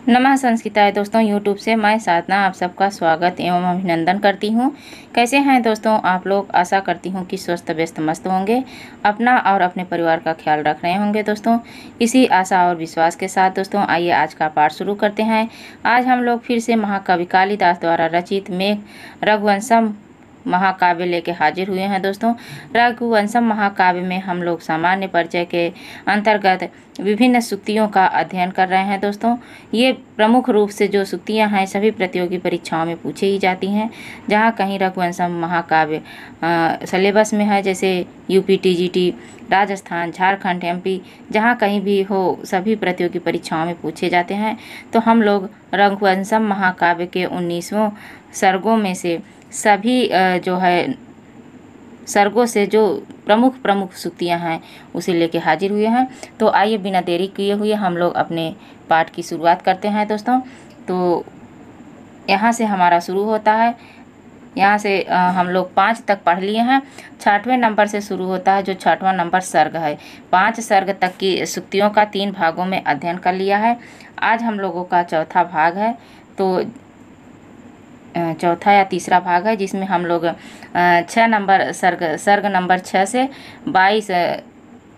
नमः संस्कृताय दोस्तों, यूट्यूब से मैं साधना आप सबका स्वागत एवं अभिनंदन करती हूँ। कैसे हैं दोस्तों आप लोग? आशा करती हूँ कि स्वस्थ व्यस्त मस्त होंगे, अपना और अपने परिवार का ख्याल रख रहे होंगे। दोस्तों इसी आशा और विश्वास के साथ दोस्तों आइए आज का पाठ शुरू करते हैं। आज हम लोग फिर से महाकवि कालिदास द्वारा रचित मेघ रघुवंशम महाकाव्य लेके हाजिर हुए हैं। दोस्तों रघुवंशम महाकाव्य में हम लोग सामान्य परिचय के अंतर्गत विभिन्न सूक्तियों का अध्ययन कर रहे हैं। दोस्तों ये प्रमुख रूप से जो सूक्तियां हैं सभी प्रतियोगी परीक्षाओं में पूछी ही जाती हैं। जहां कहीं रघुवंशम महाकाव्य सिलेबस में है, जैसे UP, TGT, Rajasthan, Jharkhand, MP, जहां कहीं भी हो सभी प्रतियोगी परीक्षाओं में पूछे जाते हैं। तो हम लोग रघुवंशम महाकाव्य के 19 सर्गों में से सभी जो है सर्गों से जो प्रमुख सूक्तियाँ हैं उसे लेके हाजिर हुए हैं। तो आइए बिना देरी किए हुए हम लोग अपने पाठ की शुरुआत करते हैं। दोस्तों तो यहाँ से हमारा शुरू होता है। यहाँ से हम लोग 5 तक पढ़ लिए हैं। 6वें नंबर से शुरू होता है, जो 6वां नंबर सर्ग है। 5 सर्ग तक की सूक्तियों का 3 भागों में अध्ययन कर लिया है। आज हम लोगों का चौथा भाग है, तो चौथा या तीसरा भाग है, जिसमें हम लोग 6 नंबर सर्ग नंबर 6 से 22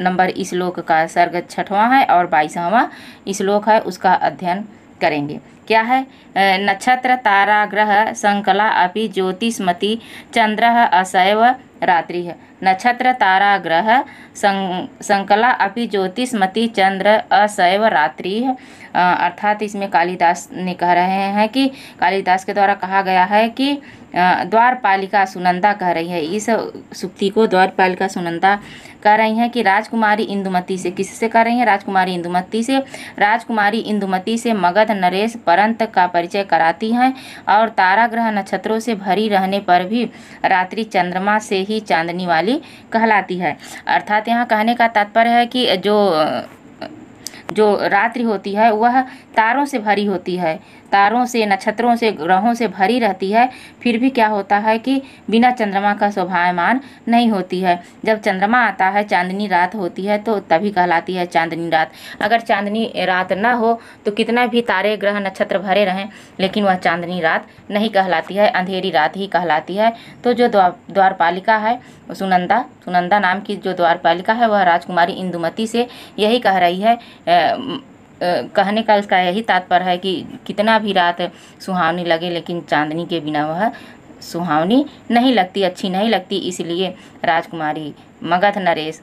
नंबर श्लोक का सर्ग 6वां है और 22वां श्लोक है, उसका अध्ययन करेंगे। क्या है? नक्षत्र तारा ग्रह संकला अपि ज्योतिष्मति चंद्र असैव रात्रि है। नक्षत्र तारा ग्रह संकला अपि ज्योतिष्मति चंद्र असैव रात्रि है। अर्थात इसमें कालिदास ने कह रहे हैं कि कालिदास के द्वारा कहा गया है कि द्वारपालिका सुनंदा कह रही है, इस सूक्ति को द्वारपालिका सुनंदा कह रही हैं कि राजकुमारी इंदुमती से, किससे कह रही हैं? राजकुमारी इंदुमती से। राजकुमारी इंदुमती से मगध नरेश परंत का परिचय कराती हैं और तारा ग्रह नक्षत्रों से भरी रहने पर भी रात्रि चंद्रमा से ही चांदनी वाली कहलाती है। अर्थात यहाँ कहने का तात्पर्य है कि जो रात्रि होती है वह तारों से भरी होती है, तारों से, नक्षत्रों से, ग्रहों से भरी रहती है, फिर भी क्या होता है कि बिना चंद्रमा का शोभायमान नहीं होती है। जब चंद्रमा आता है, चांदनी रात होती है, तो तभी कहलाती है चांदनी रात। अगर चांदनी रात न हो तो कितना भी तारे ग्रह नक्षत्र भरे रहें, लेकिन वह चांदनी रात नहीं कहलाती है, अंधेरी रात ही कहलाती है। तो जो द्वारपालिका है, सुनंदा नाम की जो द्वारपालिका है, वह राजकुमारी इंदुमती से यही कह रही है। कहने का इसका यही तात्पर्य है कि कितना भी रात सुहावनी लगे, लेकिन चांदनी के बिना वह सुहावनी नहीं लगती, अच्छी नहीं लगती। इसलिए राजकुमारी मगध नरेश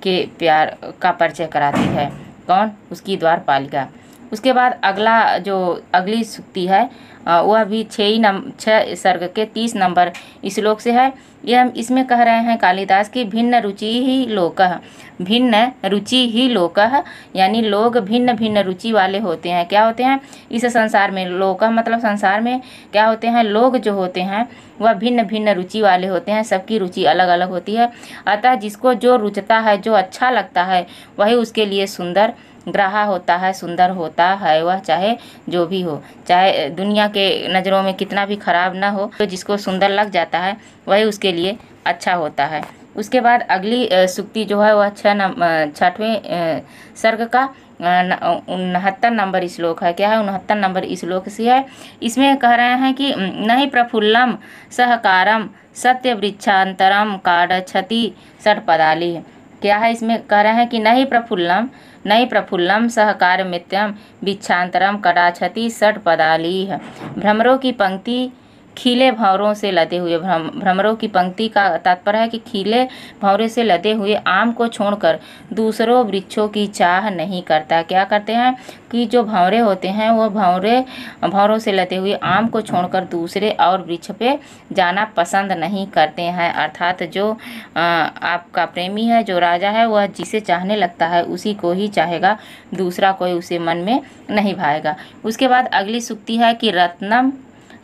के प्यार का परिचय कराती है। कौन? उसकी द्वारपालिका। उसके बाद अगली सूक्ति है, वह भी 6 सर्ग के 30 नंबर श्लोक से है। यह इसमें कह रहे हैं कालिदास की भिन्न रुचि ही लोकः, भिन्न रुचि ही लोकः, यानी लोग भिन्न भिन्न रुचि वाले होते हैं। क्या होते हैं इस संसार में? लोकः मतलब संसार में क्या होते हैं? लोग जो होते हैं वह भिन्न भिन्न रुचि वाले होते हैं, सबकी रुचि अलग अलग होती है। अतः जिसको जो रुचता है, जो अच्छा लगता है, वही उसके लिए सुंदर ग्राहा होता है, सुंदर होता है वह, चाहे जो भी हो, चाहे दुनिया के नज़रों में कितना भी खराब ना हो, तो जिसको सुंदर लग जाता है वही उसके लिए अच्छा होता है। उसके बाद अगली सूक्ति जो है वह 6वें सर्ग का 69 नंबर श्लोक है। क्या है? 69 नंबर श्लोक से है। इसमें कह रहे हैं कि नहि प्रफुल्लम सहकारम सत्यवृक्षांतरम काढ़छति षट्पदाली। क्या है? इसमें कह रहे हैं कि नहीं प्रफुल्लम सहकार मित्यम बिच्छांतरम कटाक्षति षट्पदाली है। भ्रमरों की पंक्ति खिले भंवरों से लदे हुए, भ्रमरों की पंक्ति का तात्पर्य है कि खिले भंवरे से लदे हुए आम को छोड़कर दूसरों वृक्षों की चाह नहीं करता। क्या करते हैं कि जो भंवरे होते हैं वो भंवरों से लदे हुए आम को छोड़कर दूसरे और वृक्ष पे जाना पसंद नहीं करते हैं। अर्थात जो आपका प्रेमी है, जो राजा है, वह जिसे चाहने लगता है उसी को ही चाहेगा, दूसरा कोई उसे मन में नहीं भाएगा। उसके बाद अगली सूक्ति है कि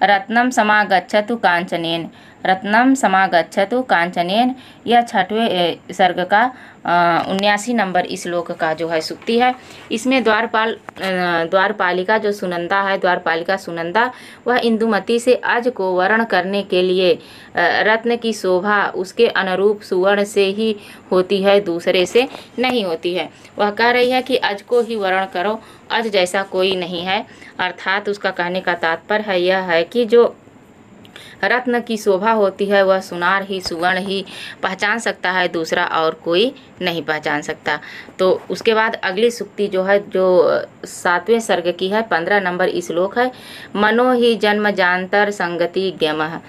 रत्नम समागच्छतु कांचनेन। रत्नम समागच्छतु कांचनेन। यह 6वें सर्ग का 79 नंबर श्लोक का जो है सूक्ति है। इसमें द्वारपालिका जो सुनंदा है, द्वारपालिका सुनंदा, वह इंदुमती से अज को वर्ण करने के लिए रत्न की शोभा उसके अनुरूप सुवर्ण से ही होती है, दूसरे से नहीं होती है। वह कह रही है कि अज को ही वर्ण करो, अज जैसा कोई नहीं है। अर्थात उसका कहने का तात्पर्य है यह है कि जो रत्न की शोभा होती है वह सुनार ही, सुवर्ण ही पहचान सकता है, दूसरा और कोई नहीं पहचान सकता। तो उसके बाद अगली सूक्ति जो है, जो 7वें सर्ग की है, 15 नंबर श्लोक है। मनो ही जन्म जानतर संगति ज्ञमः।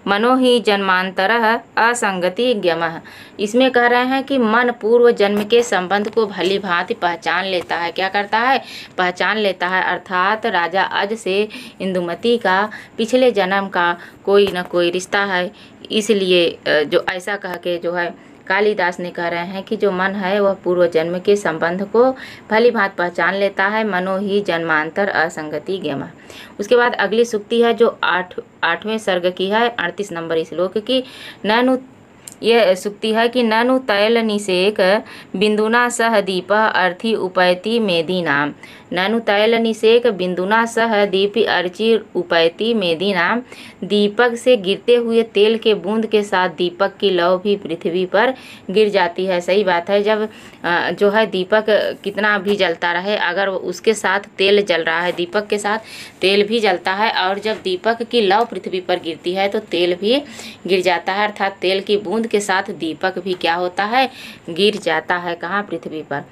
मनो ही जन्मांतरः असंगति ज्ञमः। इसमें कह रहे हैं कि मन पूर्व जन्म के संबंध को भली भांति पहचान लेता है। क्या करता है? पहचान लेता है। अर्थात राजा अज से इंदुमती का पिछले जन्म का कोई न कोई रिश्ता है। इसलिए जो ऐसा कह के जो है कालिदास ने कह रहे हैं कि जो मन है वह पूर्व जन्म के संबंध को भली भांति पहचान लेता है। मनो ही जन्मांतर असंगति ज्ञमः। उसके बाद अगली सूक्ति है जो 8वें सर्ग की है, 38 नंबर श्लोक की। ननु यह सूक्ति है कि ननु तैल निषेक बिंदुना सह दीप अर्थी उपैति मेदी नाम। ननु तैल निषेक बिंदुना सह दीप अर्ची उपैति मेदी नाम। दीपक से गिरते हुए तेल के बूंद के साथ दीपक की लौ भी पृथ्वी पर गिर जाती है। सही बात है, जब जो है दीपक कितना भी जलता रहे, अगर उसके साथ तेल जल रहा है, दीपक के साथ तेल भी जलता है, और जब दीपक की लौ पृथ्वी पर गिरती है तो तेल भी गिर जाता है। अर्थात तेल की बूंद के साथ दीपक भी क्या होता है? गिर जाता है। कहाँ? पृथ्वी पर।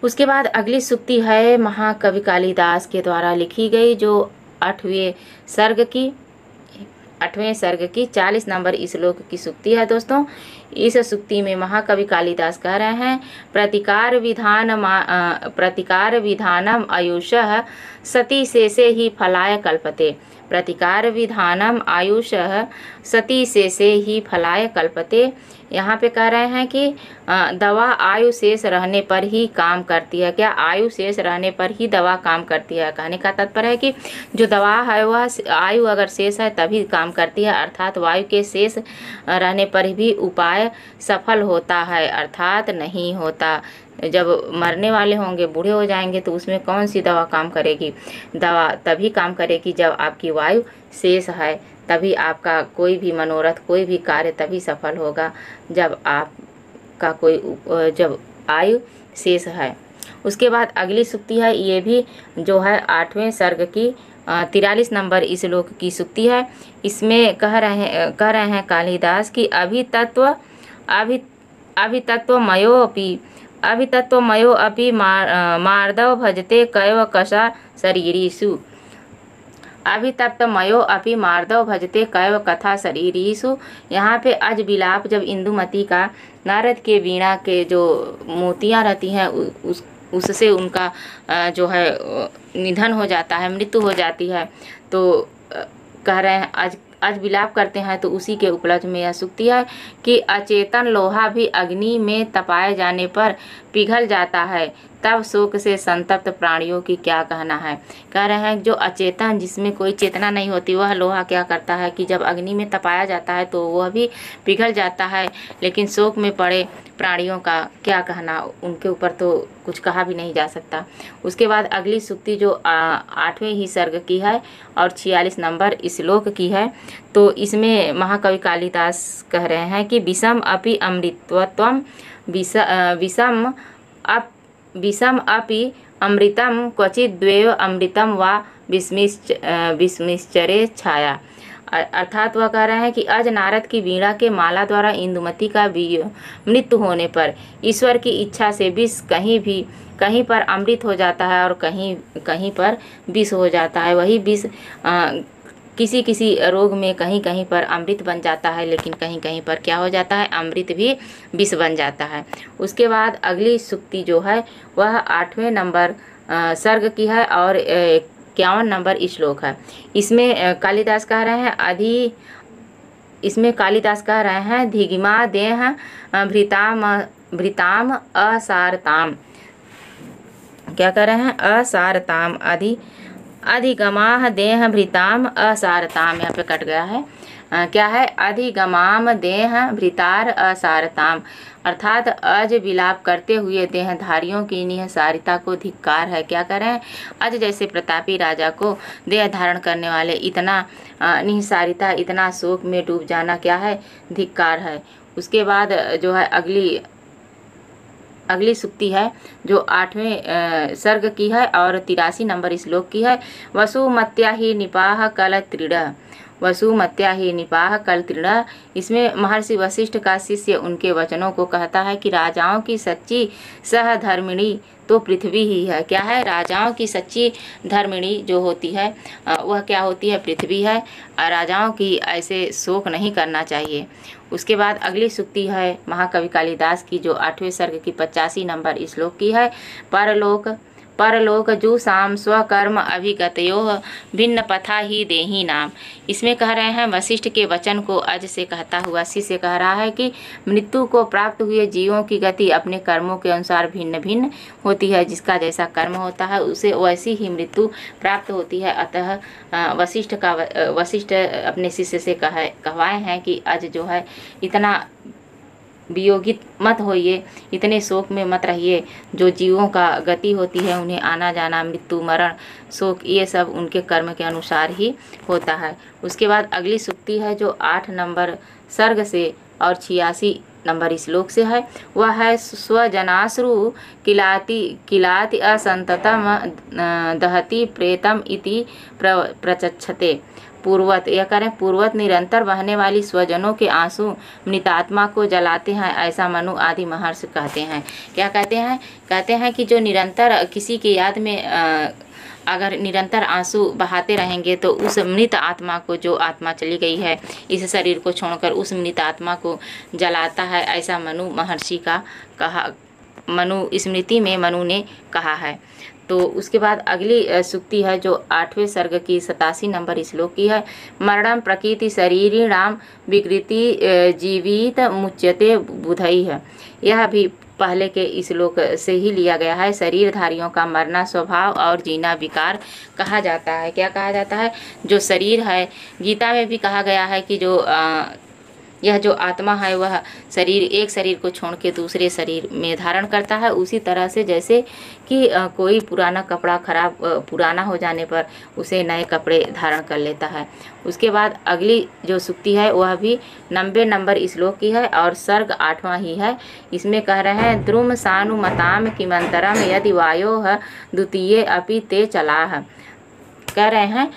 उसके बाद अगली सूक्ति है महाकवि कालिदास के द्वारा लिखी गई, जो 8वें सर्ग की 40 नंबर श्लोक की सूक्ति है। दोस्तों, इस सूक्ति में महाकवि कालिदास कह रहे हैं प्रतिकार विधानम आयुषः सती शेषे ही फलाय कल्पते। प्रतिकार विधानम आयुषः सती शेषे ही फलाय कल्पते। यहाँ पे कह रहे हैं कि दवा आयु शेष रहने पर ही काम करती है। क्या? आयु शेष रहने पर ही दवा काम करती है। कहने का तात्पर्य है कि जो दवा है वह आयु अगर शेष है तभी काम करती है। अर्थात वायु के शेष रहने पर भी उपाय सफल होता है, अर्थात नहीं होता। जब मरने वाले होंगे, बूढ़े हो जाएंगे, तो उसमें कौन सी दवा काम करेगी? दवा तभी काम करेगी जब आपकी वायु शेष है, तभी आपका कोई भी मनोरथ, कोई भी कार्य तभी सफल होगा जब आपका जब आयु शेष है। उसके बाद अगली सूक्ति है, ये भी जो है 8वें सर्ग की 43 नंबर श्लोक की सूक्ति है। इसमें कह रहे हैं कालिदास की अभितत्वमयो अपि मार्दव भजते कैव कषा शरीरीषु। अभितप्तमयो अपि मार्दव भजते कैव कथा शरीरीषु। यहाँ पे अज विलाप, जब इंदुमती का नारद के वीणा के जो मोतियाँ रहती हैं उससे उनका जो है निधन हो जाता है, मृत्यु हो जाती है, तो कह रहे हैं आज विलाप करते हैं। तो उसी के उपलक्ष्य में यह सूक्ति है कि अचेतन लोहा भी अग्नि में तपाए जाने पर पिघल जाता है, तब शोक से संतप्त प्राणियों की क्या कहना है। कह रहे हैं जो अचेतन, जिसमें कोई चेतना नहीं होती, वह लोहा क्या करता है कि जब अग्नि में तपाया जाता है तो वह भी पिघल जाता है, लेकिन शोक में पड़े प्राणियों का क्या कहना, उनके ऊपर तो कुछ कहा भी नहीं जा सकता। उसके बाद अगली सूक्ति जो 8वें ही सर्ग की है और 46 नंबर श्लोक की है। तो इसमें महाकवि कालिदास कह रहे हैं कि विषम अपि अमृतत्वम विषम अपि अमृतम क्वचित द्वेव अमृतम वा विस्मिश्चरे छाया। अर्थात वह कह रहे हैं कि आज नारद की वीणा के माला द्वारा इंदुमती का मृत्यु होने पर ईश्वर की इच्छा से विष कहीं पर अमृत हो जाता है और कहीं पर विष हो जाता है। वही विष किसी रोग में कहीं पर अमृत बन जाता है, लेकिन कहीं पर क्या हो जाता है, अमृत भी विष बन जाता है। उसके बाद अगली सूक्ति जो है वह 8वें नंबर सर्ग की है और 51 नंबर श्लोक है। इसमें कालिदास कह रहे हैं धिगिमा देह भृताम असारताम। क्या कह रहे हैं? असारताम अधिगमाह देह भृताम असारताम। यहाँ पे कट गया है। क्या है, अधिगमाम देह भृतार असारताम, अर्थात अज विलाप करते हुए देहधारियों की निहसारिता को धिक्कार है। क्या करें, अज जैसे प्रतापी राजा को देह धारण करने वाले इतना निहसारिता, इतना शोक में डूब जाना क्या है, धिक्कार है। उसके बाद जो है अगली सूक्ति है जो 8वें सर्ग की है और 83 नंबर श्लोक की है। वसुमत्या ही निपाह कल त्रीड़, वसुमत्या ही निपाह कल त्रीड़। इसमें महर्षि वशिष्ठ का शिष्य उनके वचनों को कहता है कि राजाओं की सच्ची सहधर्मिणी तो पृथ्वी ही है। क्या है, राजाओं की सच्ची धर्मिणी जो होती है वह क्या होती है, पृथ्वी है। राजाओं की ऐसे शोक नहीं करना चाहिए। उसके बाद अगली सूक्ति है महाकवि कालिदास की जो 8वें सर्ग की 85 नंबर श्लोक की है। परलोक जुषाम स्वकर्म अभिगतयो भिन्न पथा ही देही नाम। इसमें कह रहे हैं वशिष्ठ के वचन को अज से कहता हुआ शिष्य कह रहा है कि मृत्यु को प्राप्त हुए जीवों की गति अपने कर्मों के अनुसार भिन्न भिन्न होती है। जिसका जैसा कर्म होता है उसे वैसी ही मृत्यु प्राप्त होती है। अतः वशिष्ठ अपने शिष्य से कहवाए हैं कि अज जो है इतना वियोगित मत होइए, इतने शोक में मत रहिए। जो जीवों का गति होती है उन्हें आना जाना, मृत्यु, मरण, शोक, ये सब उनके कर्म के अनुसार ही होता है। उसके बाद अगली सूक्ति है जो 8 नंबर सर्ग से और 86 नंबर श्लोक से है। वह है स्वजनाश्रु किलाति असंततम दहति प्रेतम इति प्रचक्षते। पूर्वत, यह करें पूर्वत निरंतर बहने वाली स्वजनों के आंसू मृतात्मा को जलाते हैं, ऐसा मनु आदि महर्षि कहते हैं। क्या कहते हैं, कहते हैं कि जो निरंतर किसी की याद में अगर निरंतर आंसू बहाते रहेंगे तो उस मृत आत्मा को, जो आत्मा चली गई है इस शरीर को छोड़कर, उस मृत आत्मा को जलाता है, ऐसा मनु महर्षि का कहा, मनु स्मृति में मनु ने कहा है। तो उसके बाद अगली सूक्ति है जो 8वें सर्ग की 87 नंबर श्लोक की है। मरणम प्रकृति शरीरिणाम विकृति जीवित मुच्यते बुधई है। यह भी पहले के श्लोक से ही लिया गया है। शरीरधारियों का मरना स्वभाव और जीना विकार कहा जाता है। क्या कहा जाता है, जो शरीर है, गीता में भी कहा गया है कि जो यह जो आत्मा है वह शरीर, एक शरीर को छोड़ के दूसरे शरीर में धारण करता है। उसी तरह से जैसे कि कोई पुराना कपड़ा पुराना हो जाने पर उसे नए कपड़े धारण कर लेता है। उसके बाद अगली जो सूक्ति है वह भी 90 नंबर श्लोक की है और सर्ग 8वां ही है। इसमें कह रहे हैं द्रुम सानुमताम किमंतरम यदि वायो द्वितीय अपि ते चलाह। कह रहे हैं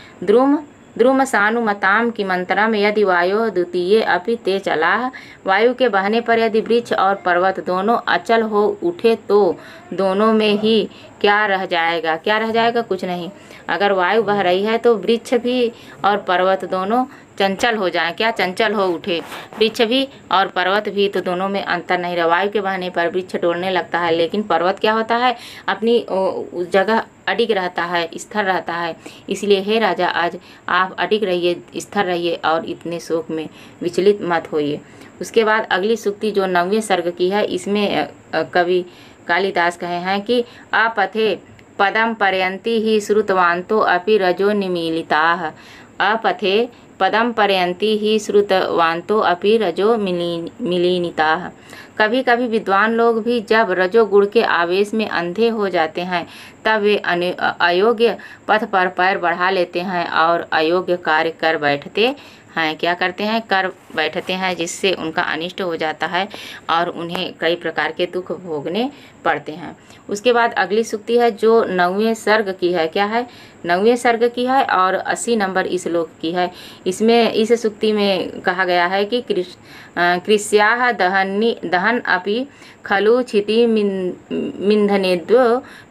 द्रुम सानुमताम किमंतरम यदि वायो द्वितीय अपि ते चलाह। वायु के बहने पर यदि वृक्ष और पर्वत दोनों अचल हो उठे तो दोनों में ही क्या रह जाएगा, क्या रह जाएगा, कुछ नहीं। अगर वायु बह रही है तो वृक्ष भी और पर्वत दोनों चंचल हो जाए, क्या चंचल हो उठे, वृक्ष भी और पर्वत भी, तो दोनों में अंतर नहीं रहा। वायु के बहने पर वृक्ष डोलने लगता है लेकिन पर्वत क्या होता है, अपनी उस जगह अडिग रहता है, स्थिर रहता है। इसलिए हे राजा, आज आप अडिग रहिए, स्थिर रहिए और इतने शोक में विचलित मत होइए। उसके बाद अगली सूक्ति जो 9वें सर्ग की है, इसमें कवि कालिदास कहे हैं कि अपथे पदम पर्यंती ही श्रुतवांतो अपि रजो निमीलिताः। अपथे पदम पर्यंती ही श्रुतवांतो अपि रजो मिलीनिताः। कभी कभी विद्वान लोग भी जब रजोगुण के आवेश में अंधे हो जाते हैं तब वे अयोग्य पथ पर पैर बढ़ा लेते हैं और अयोग्य कार्य कर बैठते हैं। क्या करते हैं, कर बैठते हैं, जिससे उनका अनिष्ट हो जाता है और उन्हें कई प्रकार के दुख भोगने पड़ते हैं। उसके बाद अगली सूक्ति है जो 9वें सर्ग की है। क्या है, 9वें सर्ग की है और 80 नंबर श्लोक की है। इसमें इस सूक्ति में कहा गया है कि कृष्याः दहन अपि खलु क्षिति मिन्धनेद्वो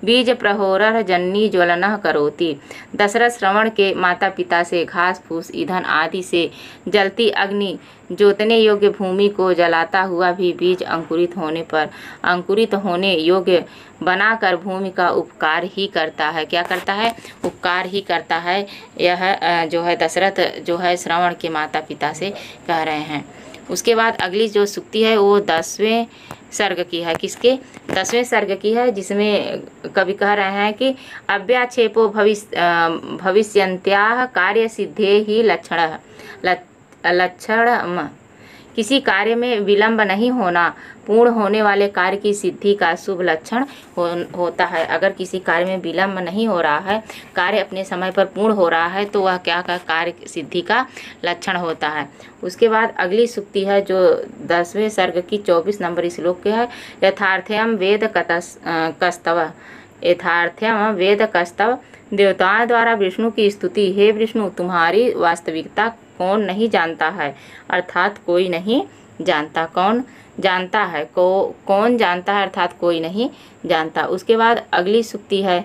बीज प्रहोरः जन्नी ज्वलनः करोति। दशरथ श्रवण के माता पिता से घास फूस ईंधन आदि से जलती अग्नि जोतने योग्य भूमि को जलाता हुआ भी बीज अंकुरित होने पर अंकुरित होने योग्य बनाकर भूमि का उपकार ही करता है। क्या करता है, उपकार ही करता है। यह जो है दशरथ जो है श्रवण के माता पिता से कह रहे हैं। उसके बाद अगली जो सूक्ति है वो 10वें सर्ग की है। किसके, 10वें सर्ग की है, जिसमें कवि कह रहे हैं कि अव्याक्षेपो भविष्यन्त्याः कार्य सिद्धे ही लक्षणः। लक्षण किसी कार्य में विलंब नहीं होना पूर्ण होने वाले कार्य की सिद्धि का शुभ लक्षण होता है। अगर किसी कार्य में विलंब नहीं हो रहा है, कार्य अपने समय पर पूर्ण हो रहा है, तो वह क्या का कार्य सिद्धि का लक्षण होता है। उसके बाद अगली सूक्ति है जो 10वें सर्ग की 24 नंबर श्लोक के है। यथार्थ्यम वेद कस्तव, यथार्थ्यम वेद कस्तव, देवताओं द्वारा विष्णु की स्तुति। हे विष्णु, तुम्हारी वास्तविकता कौन नहीं जानता है, अर्थात कोई नहीं जानता। कौन जानता है, कौन जानता है, अर्थात कोई नहीं जानता। उसके बाद अगली सूक्ति है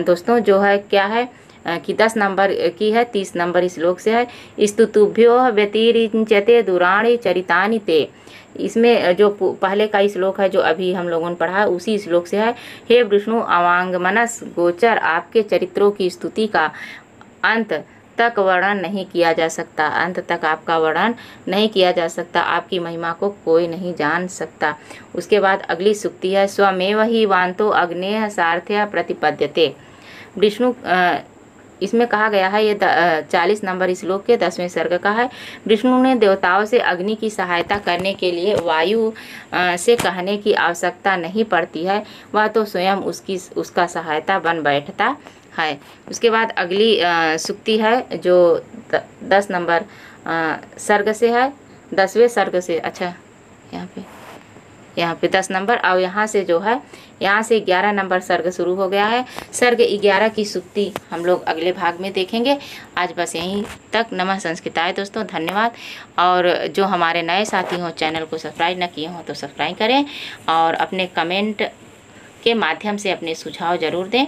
दोस्तों जो है क्या है कि 10 नंबर की है, 30 नंबर श्लोक से है। स्तुतुभ्यो व्यतिरिच्यते दुराणि चरितानि ते। इसमें जो पहले का श्लोक है जो अभी हम लोगों ने पढ़ा है उसी श्लोक से है। हे विष्णु, अवांगमनस गोचर आपके चरित्रों की स्तुति का अंत तक वर्णन नहीं किया जा सकता, अंत तक आपका वर्णन नहीं किया जा सकता, आपकी महिमा को कोई नहीं जान सकता। उसके बाद अगली सूक्ति है स्वमेव ही वांतो अग्नेय सारथ्य प्रतिपद्यते। विष्णु इसमें कहा गया है, ये 40 नंबर श्लोक के 10वें सर्ग का है। विष्णु ने देवताओं से अग्नि की सहायता करने के लिए वायु से कहने की आवश्यकता नहीं पड़ती है, वह तो स्वयं उसका सहायता बन बैठता है। उसके बाद अगली सूक्ति है जो 10 नंबर सर्ग से है, 10वें सर्ग से, अच्छा यहाँ पे 10 नंबर और यहाँ से जो है यहाँ से 11 नंबर सर्ग शुरू हो गया है। सर्ग 11 की सूक्ति हम लोग अगले भाग में देखेंगे। आज बस यहीं तक। नमः संस्कृताय दोस्तों, धन्यवाद। और जो हमारे नए साथी हों, चैनल को सब्सक्राइब न किए हों तो सब्सक्राइब करें और अपने कमेंट के माध्यम से अपने सुझाव ज़रूर दें।